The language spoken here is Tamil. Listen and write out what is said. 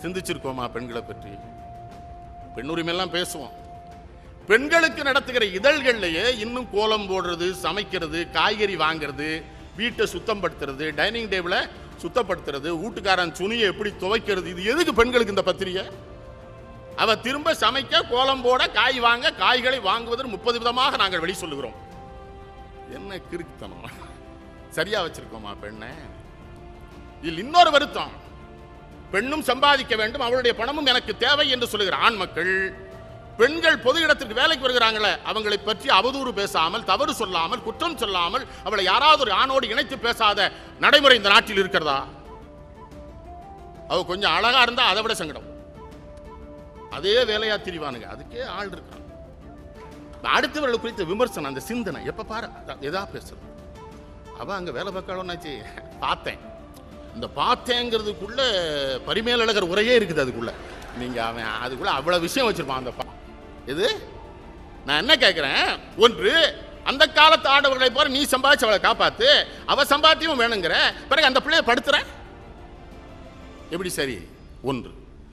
சிந்திச்சிருக்கோமா பெண்களை பற்றி? பெண் உரிமையெல்லாம் பேசுவோம். பெண்களுக்கு நடத்துகிற இதழ்கள்லயே இன்னும் கோலம் போடுறது, சமைக்கிறது, காய்கறி வாங்கிறது, வீட்டை சுத்தப்படுத்துறது, டைனிங் டேபிளை சுத்தப்படுத்துறது, வீட்டுக்காரன் துணியை எப்படி துவைக்கிறது, இது எதுக்கு பெண்களுக்கு இந்த பத்திரிகை? அவ திரும்ப சமைக்க, கோலம் போட, காய் வாங்க, காய்களை வாங்குவதற்கு 30 விதமாக நாங்கள் வெளி சொல்லுகிறோம். என்ன கிறுக்குத்தனம்! சரியா வச்சிருக்கோமா பெண்ணை? இதில் இன்னொரு வருத்தம், பெண்ணும் சம்பாதிக்க வேண்டும், அவளுடைய பணமும் எனக்கு தேவை என்று சொல்லுகிற ஆண் மக்கள், பெண்கள் பொது இடத்திற்கு வேலைக்கு வருகிறாங்களே, அவங்களை பற்றி அவதூறு பேசாமல், தவறு சொல்லாமல், குற்றம் சொல்லாமல், அவளை யாராவது ஒரு ஆணோடு இணைத்து பேசாத நடைமுறை இந்த நாட்டில் இருக்கிறதா? அவ கொஞ்சம் அழகா இருந்தா அதை விட சங்கடம். அதே வேலையா திரிவானுங்க, அதுக்கே ஆள் இருக்கான். அடுத்தவர்கள் குறித்த விமர்சனம், அந்த சிந்தனை எப்ப பாரு எதா பேசுறது. அவன் அங்க வேலை பார்க்கணும்னாச்சு பார்த்தேன். இந்த பார்த்தேங்கிறதுக்குள்ள பரிமேலழகர் உரையே இருக்குது. அதுக்குள்ள நீங்க அவன் அதுக்குள்ள அவ்வளவு விஷயம் வச்சிருப்பான். அந்த இது நான் என்ன கேட்கிறேன், ஒன்று அந்த காலத்து ஆடவர்களை போற நீ சம்பாதிச்சு அவளை காப்பாத்து, அவ சம்பாத்தியம் வேணுங்கிற பிறகு அந்த பிள்ளைய படுத்துற எப்படி சரி? ஒன்று.